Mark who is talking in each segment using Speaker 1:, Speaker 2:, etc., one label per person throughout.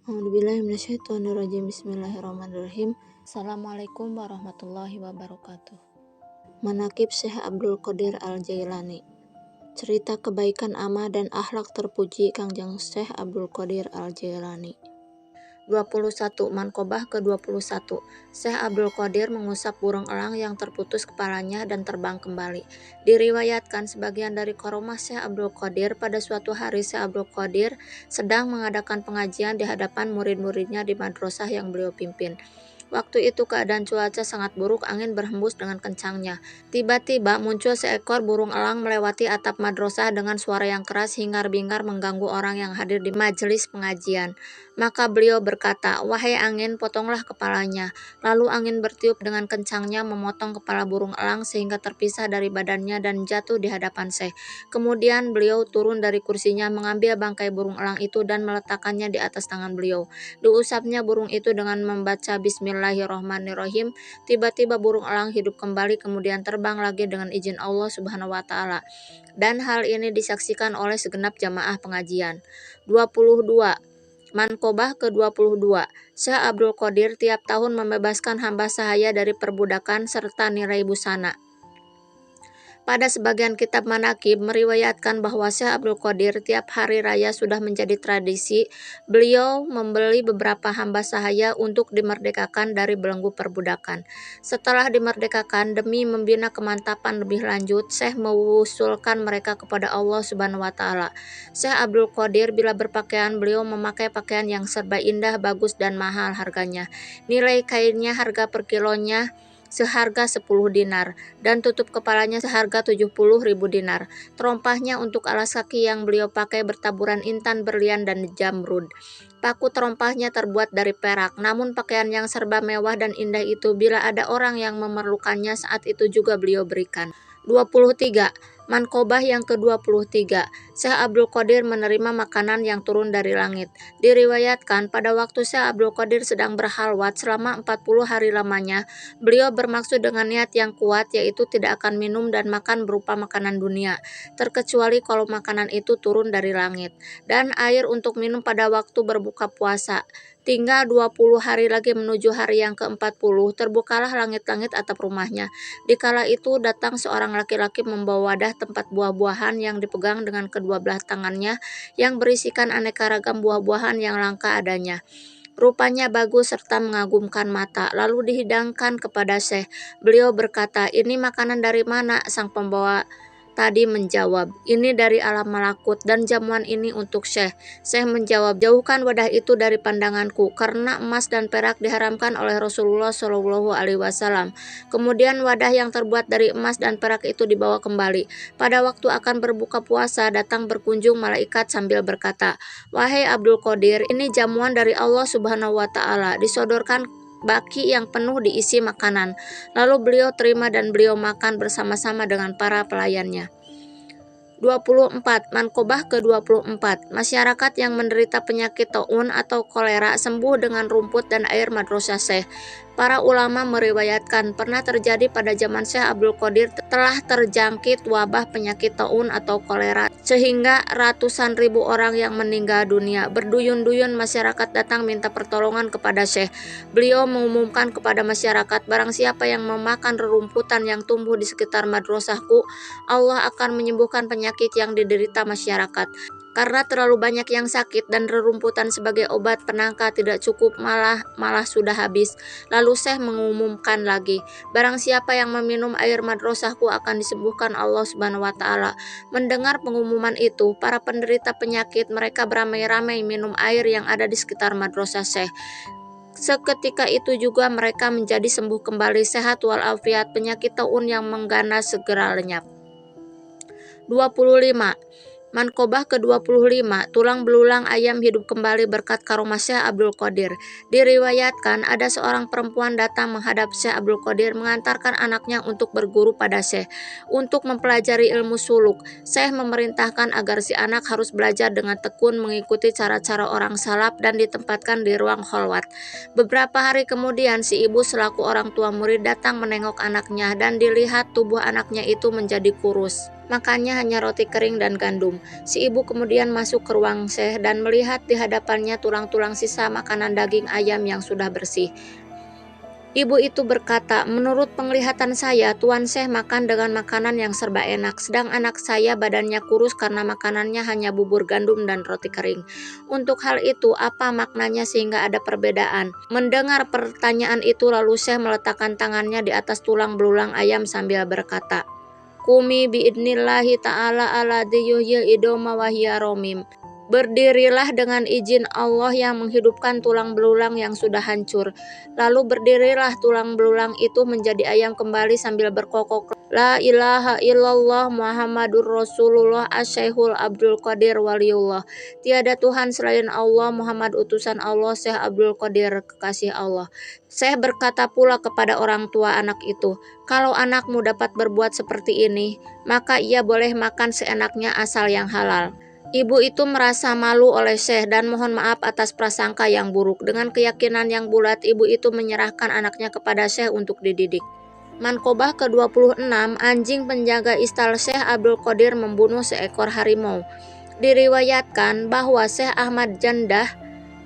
Speaker 1: A'udzubillahiminasyaitonirrajim. Bismillahirrahmanirrahim. Assalamualaikum warahmatullahi wabarakatuh. Manaqib Syekh Abdul Qadir Al-Jailani. Cerita kebaikan amal dan akhlak terpuji Kangjeng Syekh Abdul Qadir Al-Jailani. 21. Manqobah ke-21. Syekh Abdul Qadir mengusap burung elang yang terputus kepalanya dan terbang kembali. Diriwayatkan sebagian dari karomah Syekh Abdul Qadir, pada suatu hari Syekh Abdul Qadir sedang mengadakan pengajian di hadapan murid-muridnya di madrasah yang beliau pimpin. Waktu itu keadaan cuaca sangat buruk, angin berhembus dengan kencangnya. Tiba-tiba muncul seekor burung elang melewati atap madrasah dengan suara yang keras, hingar-bingar mengganggu orang yang hadir di majelis pengajian. Maka beliau berkata, "Wahai angin, potonglah kepalanya." Lalu angin bertiup dengan kencangnya memotong kepala burung elang sehingga terpisah dari badannya dan jatuh di hadapan Syekh. Kemudian beliau turun dari kursinya, mengambil bangkai burung elang itu dan meletakkannya di atas tangan beliau. Diusapnya burung itu dengan membaca Bismillahirrahmanirrahim. Tiba-tiba burung elang hidup kembali kemudian terbang lagi dengan izin Allah Subhanahu wa taala. Dan hal ini disaksikan oleh segenap jamaah pengajian. 22. Manqobah ke-22. Syekh Abdul Qadir tiap tahun membebaskan hamba sahaya dari perbudakan serta nilai busana. Pada sebagian kitab manaqib meriwayatkan bahwa Syekh Abdul Qadir tiap hari raya sudah menjadi tradisi beliau membeli beberapa hamba sahaya untuk dimerdekakan dari belenggu perbudakan. Setelah dimerdekakan, demi membina kemantapan lebih lanjut, Syekh mewusulkan mereka kepada Allah Subhanahu wa taala. Syekh Abdul Qadir bila berpakaian, beliau memakai pakaian yang serba indah, bagus dan mahal harganya. Nilai kainnya harga per kilonya seharga 10 dinar dan tutup kepalanya seharga 70.000 dinar. Terompahnya untuk alas kaki yang beliau pakai bertaburan intan, berlian dan jamrud. Paku terompahnya terbuat dari perak. Namun pakaian yang serba mewah dan indah itu, bila ada orang yang memerlukannya, saat itu juga beliau berikan. 23. Manqobah yang ke-23. Syekh Abdul Qadir menerima makanan yang turun dari langit. Diriwayatkan pada waktu Syekh Abdul Qadir sedang berhalwat selama 40 hari lamanya, beliau bermaksud dengan niat yang kuat, yaitu tidak akan minum dan makan berupa makanan dunia, terkecuali kalau makanan itu turun dari langit, dan air untuk minum pada waktu berbuka puasa. Tinggal 20 hari lagi menuju hari yang ke-40, terbukalah langit-langit atap rumahnya. Dikala itu datang seorang laki-laki membawa wadah tempat buah-buahan yang dipegang dengan kedua belah tangannya, yang berisikan aneka ragam buah-buahan yang langka adanya. Rupanya bagus serta mengagumkan mata. Lalu dihidangkan kepada Syekh. Beliau berkata, "Ini makanan dari mana?" Sang pembawa tadi menjawab, "Ini dari alam malakut dan jamuan ini untuk Syekh." Syekh menjawab, "Jauhkan wadah itu dari pandanganku, karena emas dan perak diharamkan oleh Rasulullah Shallallahu Alaihi Wasallam." Kemudian wadah yang terbuat dari emas dan perak itu dibawa kembali. Pada waktu akan berbuka puasa, datang berkunjung malaikat sambil berkata, "Wahai Abdul Qadir, ini jamuan dari Allah Subhanahu wa taala." Disodorkan baki yang penuh diisi makanan. Lalu beliau terima dan beliau makan bersama-sama dengan para pelayannya. 24. Manqobah ke-24. Masyarakat yang menderita penyakit taun atau kolera sembuh dengan rumput dan air madrasah Syekh. Para ulama meriwayatkan pernah terjadi pada zaman Syekh Abdul Qadir telah terjangkit wabah penyakit taun atau kolera sehingga ratusan ribu orang yang meninggal dunia. Berduyun-duyun masyarakat datang minta pertolongan kepada Syekh. Beliau mengumumkan kepada masyarakat, "Barang siapa yang memakan rerumputan yang tumbuh di sekitar madrasahku, Allah akan menyembuhkan penyakit yang diderita masyarakat." Karena terlalu banyak yang sakit dan rerumputan sebagai obat penangkal tidak cukup, malah sudah habis. Lalu Syekh mengumumkan lagi, "Barang siapa yang meminum air madrasahku akan disembuhkan Allah Subhanahu wa taala." Mendengar pengumuman itu, para penderita penyakit mereka beramai-ramai minum air yang ada di sekitar madrasah Syekh. Seketika itu juga mereka menjadi sembuh kembali, sehat walafiat, penyakit taun yang mengganas segera lenyap. 25. Manqobah ke-25. Tulang belulang ayam hidup kembali berkat karomah Syekh Abdul Qadir. Diriwayatkan ada seorang perempuan datang menghadap Syekh Abdul Qadir mengantarkan anaknya untuk berguru pada Syekh untuk mempelajari ilmu suluk. Syekh memerintahkan agar si anak harus belajar dengan tekun mengikuti cara-cara orang salaf dan ditempatkan di ruang kholwat. Beberapa hari kemudian si ibu selaku orang tua murid datang menengok anaknya dan dilihat tubuh anaknya itu menjadi kurus. makannya hanya roti kering dan gandum. Si ibu kemudian masuk ke ruang Syekh dan melihat di hadapannya tulang-tulang sisa makanan daging ayam yang sudah bersih. Ibu itu berkata, menurut penglihatan saya, Tuan Syekh makan dengan makanan yang serba enak, sedang anak saya badannya kurus karena makanannya hanya bubur gandum dan roti kering. Untuk hal itu, apa maknanya sehingga ada perbedaan? Mendengar pertanyaan itu, lalu Syekh meletakkan tangannya di atas tulang belulang ayam sambil berkata, Kumi biidnillahi ta'ala alladzi yuhyil idoma wa hiya romim. Berdirilah dengan izin Allah yang menghidupkan tulang belulang yang sudah hancur. Lalu berdirilah tulang belulang itu menjadi ayam kembali sambil berkokok, La ilaha illallah Muhammadur Rasulullah Asy-Syekhul Abdul Qadir Waliullah. Tiada Tuhan selain Allah, Muhammad utusan Allah, Syekh Abdul Qadir kekasih Allah. Syekh berkata pula kepada orang tua anak itu, kalau anakmu dapat berbuat seperti ini, maka ia boleh makan seenaknya asal yang halal. Ibu itu merasa malu oleh Syekh dan mohon maaf atas prasangka yang buruk. Dengan keyakinan yang bulat, ibu itu menyerahkan anaknya kepada Syekh untuk dididik. Mankobah ke-26, anjing penjaga istal Syekh Abdul Qadir membunuh seekor harimau. Diriwayatkan bahwa Syekh Ahmad Jandah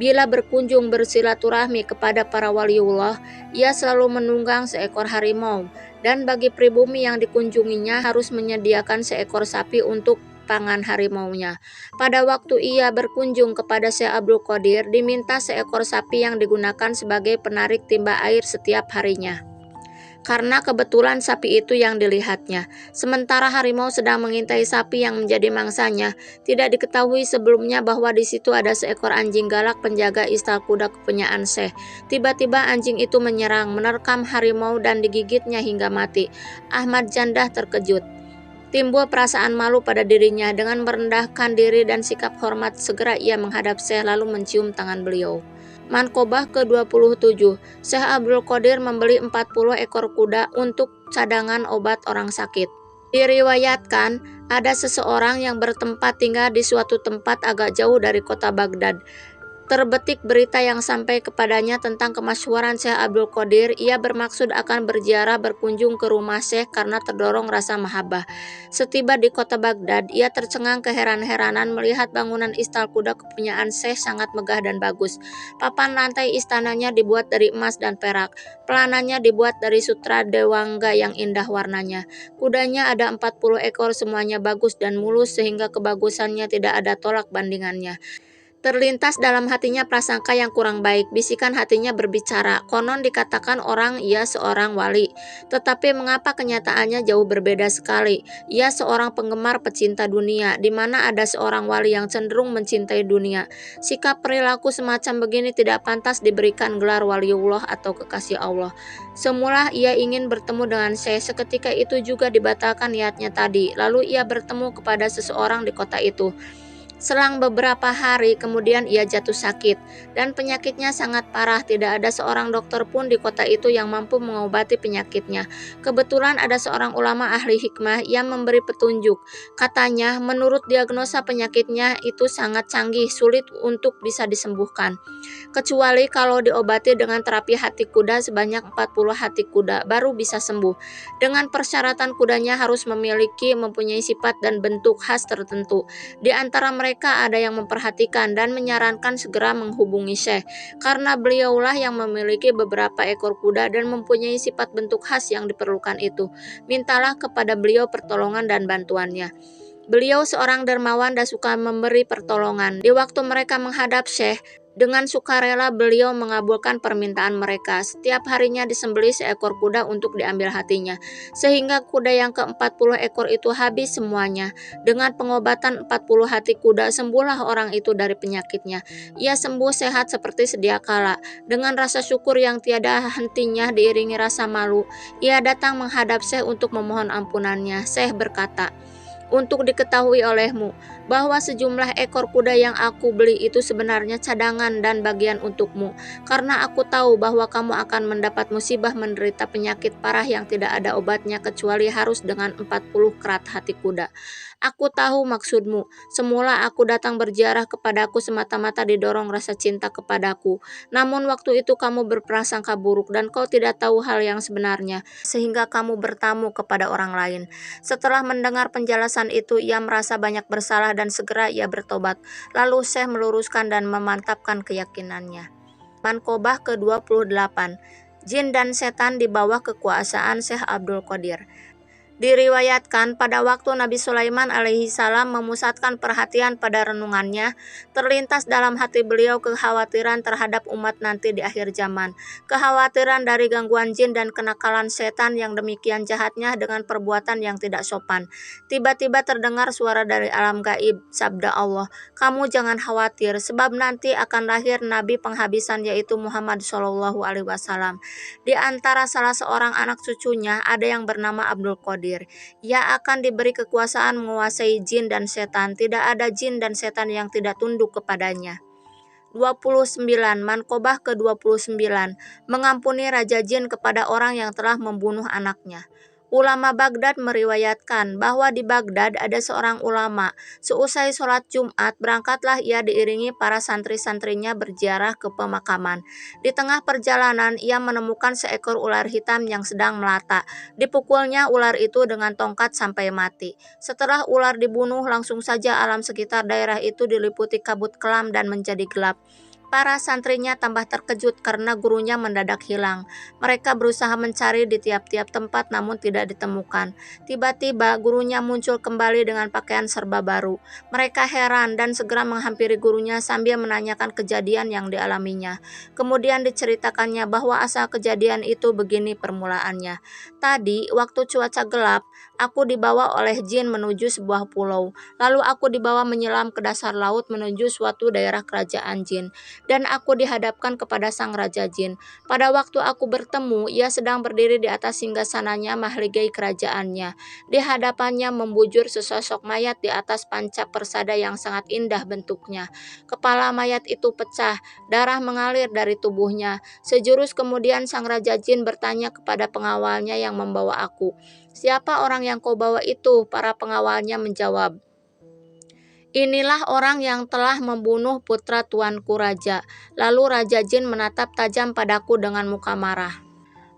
Speaker 1: bila berkunjung bersilaturahmi kepada para waliullah, ia selalu menunggang seekor harimau, dan bagi pribumi yang dikunjunginya harus menyediakan seekor sapi untuk pangan harimaunya. Pada waktu ia berkunjung kepada Syekh Abdul Qadir, diminta seekor sapi yang digunakan sebagai penarik timba air setiap harinya. Karena kebetulan sapi itu yang dilihatnya. Sementara harimau sedang mengintai sapi yang menjadi mangsanya, tidak diketahui sebelumnya bahwa di situ ada seekor anjing galak penjaga istal kuda kepunyaan Syekh. Tiba-tiba anjing itu menyerang, menerkam harimau dan digigitnya hingga mati. Ahmad Jandah terkejut. Timbul perasaan malu pada dirinya. Dengan merendahkan diri dan sikap hormat, segera ia menghadap Syekh lalu mencium tangan beliau. Mankobah ke-27, Syekh Abdul Qadir membeli 40 ekor kuda untuk cadangan obat orang sakit. Diriwayatkan, ada seseorang yang bertempat tinggal di suatu tempat agak jauh dari kota Baghdad. Terbetik berita yang sampai kepadanya tentang kemasyhuran Syekh Abdul Qadir. Ia bermaksud akan berziarah berkunjung ke rumah Syekh karena terdorong rasa mahabbah. Setiba di kota Baghdad, ia tercengang keheran-heranan melihat bangunan istal kuda kepunyaan Syekh sangat megah dan bagus. Papan lantai istananya dibuat dari emas dan perak. Pelanannya dibuat dari sutra dewangga yang indah warnanya. Kudanya ada 40 ekor, semuanya bagus dan mulus sehingga kebagusannya tidak ada tolak bandingannya. Terlintas dalam hatinya prasangka yang kurang baik. Bisikan hatinya berbicara, konon dikatakan orang ia seorang wali. Tetapi mengapa kenyataannya jauh berbeda sekali? Ia seorang penggemar pecinta dunia, di mana ada seorang wali yang cenderung mencintai dunia. Sikap perilaku semacam begini tidak pantas diberikan gelar waliullah atau kekasih Allah. Semula ia ingin bertemu dengan Syekh, seketika itu juga dibatalkan niatnya tadi. Lalu ia bertemu kepada seseorang di kota itu. Selang beberapa hari kemudian ia jatuh sakit dan penyakitnya sangat parah. Tidak ada seorang dokter pun di kota itu yang mampu mengobati penyakitnya. Kebetulan ada seorang ulama ahli hikmah yang memberi petunjuk. Katanya menurut diagnosa penyakitnya itu sangat canggih, sulit untuk bisa disembuhkan. Kecuali kalau diobati dengan terapi hati kuda sebanyak 40 hati kuda baru bisa sembuh. Dengan persyaratan kudanya harus mempunyai sifat dan bentuk khas tertentu. Di antara mereka ada yang memperhatikan dan menyarankan segera menghubungi Syekh, karena beliaulah yang memiliki beberapa ekor kuda dan mempunyai sifat bentuk khas yang diperlukan itu. Mintalah kepada beliau pertolongan dan bantuannya. Beliau seorang dermawan dan suka memberi pertolongan. Di waktu mereka menghadap Syekh, dengan sukarela beliau mengabulkan permintaan mereka. Setiap harinya disembelih seekor kuda untuk diambil hatinya, sehingga kuda yang ke-40 ekor itu habis semuanya. Dengan pengobatan 40 hati kuda, sembuhlah orang itu dari penyakitnya. Ia sembuh sehat seperti sedia kala. Dengan rasa syukur yang tiada hentinya diiringi rasa malu, ia datang menghadap Syekh untuk memohon ampunannya. Syekh berkata, untuk diketahui olehmu bahwa sejumlah ekor kuda yang aku beli itu sebenarnya cadangan dan bagian untukmu, karena aku tahu bahwa kamu akan mendapat musibah menderita penyakit parah yang tidak ada obatnya kecuali harus dengan 40 kerat hati kuda. Aku tahu maksudmu. Semula aku datang berziarah kepadaku semata-mata didorong rasa cinta kepadaku. Namun waktu itu kamu berprasangka buruk dan kau tidak tahu hal yang sebenarnya, sehingga kamu bertamu kepada orang lain. Setelah mendengar penjelasan alasan itu ia merasa banyak bersalah dan segera ia bertobat. Lalu Syekh meluruskan dan memantapkan keyakinannya. Manqobah ke-28, Jin dan Setan di bawah kekuasaan Syekh Abdul Qadir. Diriwayatkan pada waktu Nabi Sulaiman alaihi salam memusatkan perhatian pada renungannya, terlintas dalam hati beliau kekhawatiran terhadap umat nanti di akhir zaman. Kekhawatiran dari gangguan jin dan kenakalan setan yang demikian jahatnya dengan perbuatan yang tidak sopan. Tiba-tiba terdengar suara dari alam gaib, sabda Allah, "Kamu jangan khawatir, sebab nanti akan lahir Nabi penghabisan yaitu Muhammad SAW. Di antara salah seorang anak cucunya ada yang bernama Abdul Qadir. Ia akan diberi kekuasaan menguasai jin dan setan. Tidak ada jin dan setan yang tidak tunduk kepadanya." 29. Manqobah ke-29, mengampuni Raja Jin kepada orang yang telah membunuh anaknya. Ulama Baghdad meriwayatkan bahwa di Baghdad ada seorang ulama. Seusai sholat Jumat, berangkatlah ia diiringi para santri-santrinya berziarah ke pemakaman. Di tengah perjalanan, ia menemukan seekor ular hitam yang sedang melata. Dipukulnya ular itu dengan tongkat sampai mati. Setelah ular dibunuh, langsung saja alam sekitar daerah itu diliputi kabut kelam dan menjadi gelap. Para santrinya tambah terkejut karena gurunya mendadak hilang. Mereka berusaha mencari di tiap-tiap tempat namun tidak ditemukan. Tiba-tiba gurunya muncul kembali dengan pakaian serba baru. Mereka heran dan segera menghampiri gurunya sambil menanyakan kejadian yang dialaminya. Kemudian diceritakannya bahwa asal kejadian itu begini permulaannya. Tadi, waktu cuaca gelap, aku dibawa oleh jin menuju sebuah pulau. Lalu aku dibawa menyelam ke dasar laut menuju suatu daerah kerajaan jin. Dan aku dihadapkan kepada sang Raja Jin. Pada waktu aku bertemu, ia sedang berdiri di atas singgasananya mahligai kerajaannya. Di hadapannya membujur sesosok mayat di atas panca persada yang sangat indah bentuknya. Kepala mayat itu pecah, darah mengalir dari tubuhnya. Sejurus kemudian sang Raja Jin bertanya kepada pengawalnya yang membawa aku, "Siapa orang yang kau bawa itu?" Para pengawalnya menjawab, "Inilah orang yang telah membunuh putra tuanku raja." Lalu Raja Jin menatap tajam padaku dengan muka marah.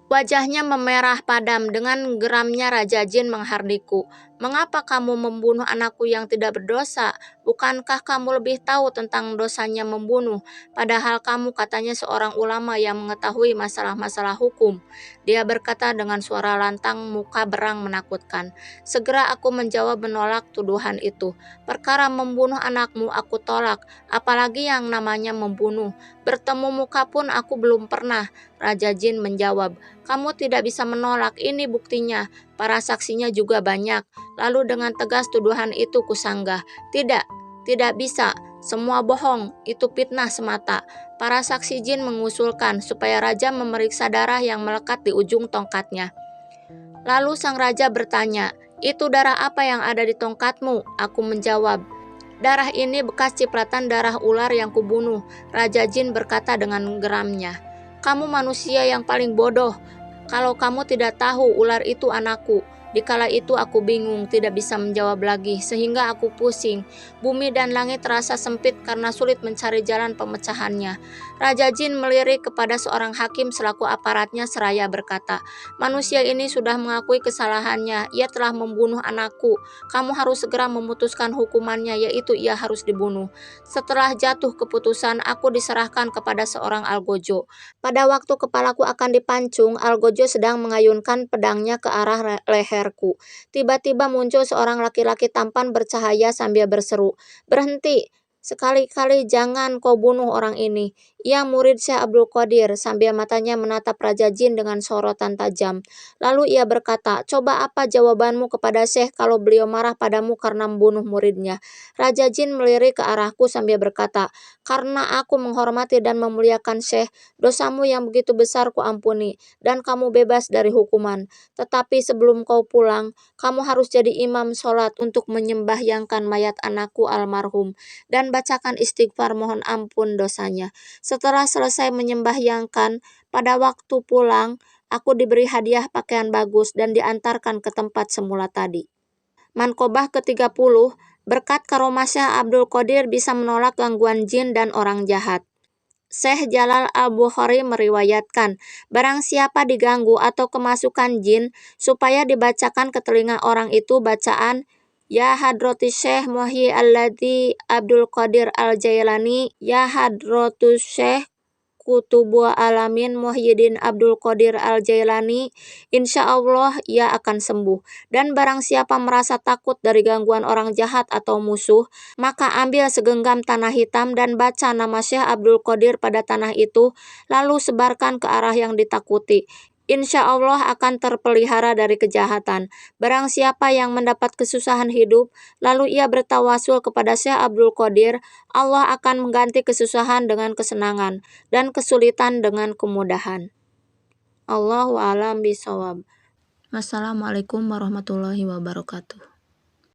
Speaker 1: Wajahnya memerah padam. Dengan geramnya Raja Jin menghardikku, "Mengapa kamu membunuh anakku yang tidak berdosa? Bukankah kamu lebih tahu tentang dosanya membunuh? Padahal kamu katanya seorang ulama yang mengetahui masalah-masalah hukum." Dia berkata dengan suara lantang, muka berang menakutkan. Segera aku menjawab menolak tuduhan itu. "Perkara membunuh anakmu aku tolak, apalagi yang namanya membunuh. Bertemu muka pun aku belum pernah." Raja Jin menjawab, "Kamu tidak bisa menolak, ini buktinya. Para saksinya juga banyak." Lalu dengan tegas tuduhan itu kusanggah, "Tidak, tidak bisa. Semua bohong, itu fitnah semata." Para saksi jin mengusulkan supaya raja memeriksa darah yang melekat di ujung tongkatnya. Lalu sang raja bertanya, "Itu darah apa yang ada di tongkatmu?" Aku menjawab, "Darah ini bekas cipratan darah ular yang kubunuh." Raja Jin berkata dengan geramnya, "Kamu manusia yang paling bodoh. Kalau kamu tidak tahu ular itu anakku." Dikala itu aku bingung, tidak bisa menjawab lagi, sehingga aku pusing. Bumi dan langit terasa sempit karena sulit mencari jalan pemecahannya. Raja Jin melirik kepada seorang hakim selaku aparatnya seraya berkata, "Manusia ini sudah mengakui kesalahannya. Ia telah membunuh anakku. Kamu harus segera memutuskan hukumannya, yaitu ia harus dibunuh." Setelah jatuh keputusan, aku diserahkan kepada seorang algojo. Pada waktu kepalaku akan dipancung, algojo sedang mengayunkan pedangnya ke arah leherku. Tiba-tiba muncul seorang laki-laki tampan bercahaya sambil berseru, "Berhenti! Sekali-kali jangan kau bunuh orang ini. Ia murid Syekh Abdul Qadir." Sambil matanya menatap Raja Jin dengan sorotan tajam. Lalu ia berkata, "Coba apa jawabanmu kepada Syekh kalau beliau marah padamu karena membunuh muridnya?" Raja Jin melirik ke arahku sambil berkata, "Karena aku menghormati dan memuliakan Syekh, dosamu yang begitu besar kuampuni, dan kamu bebas dari hukuman. Tetapi sebelum kau pulang, kamu harus jadi imam sholat untuk menyembahyangkan mayat anakku almarhum, dan bacakan istighfar mohon ampun dosanya." Setelah selesai menyembahyangkan, pada waktu pulang, aku diberi hadiah pakaian bagus dan diantarkan ke tempat semula tadi. Manqobah ke-30, berkat karomah Syekh Abdul Qadir bisa menolak gangguan jin dan orang jahat. Syekh Jalal Al-Bukhari meriwayatkan, barang siapa diganggu atau kemasukan jin, supaya dibacakan ke telinga orang itu bacaan Ya Hadratus Syekh Muhyi Alladzi Abdul Qadir Al-Jailani, Ya Hadratus Syekh Kutubul Alamin Muhyiddin Abdul Qadir Al-Jailani, insya Allah ia akan sembuh. Dan barang siapa merasa takut dari gangguan orang jahat atau musuh, maka ambil segenggam tanah hitam dan baca nama Syekh Abdul Qadir pada tanah itu, lalu sebarkan ke arah yang ditakuti. Insya Allah akan terpelihara dari kejahatan. Barang siapa yang mendapat kesusahan hidup, lalu ia bertawasul kepada Syekh Abdul Qadir, Allah akan mengganti kesusahan dengan kesenangan dan kesulitan dengan kemudahan. Allahu a'lam bishawab. Wassalamualaikum warahmatullahi wabarakatuh.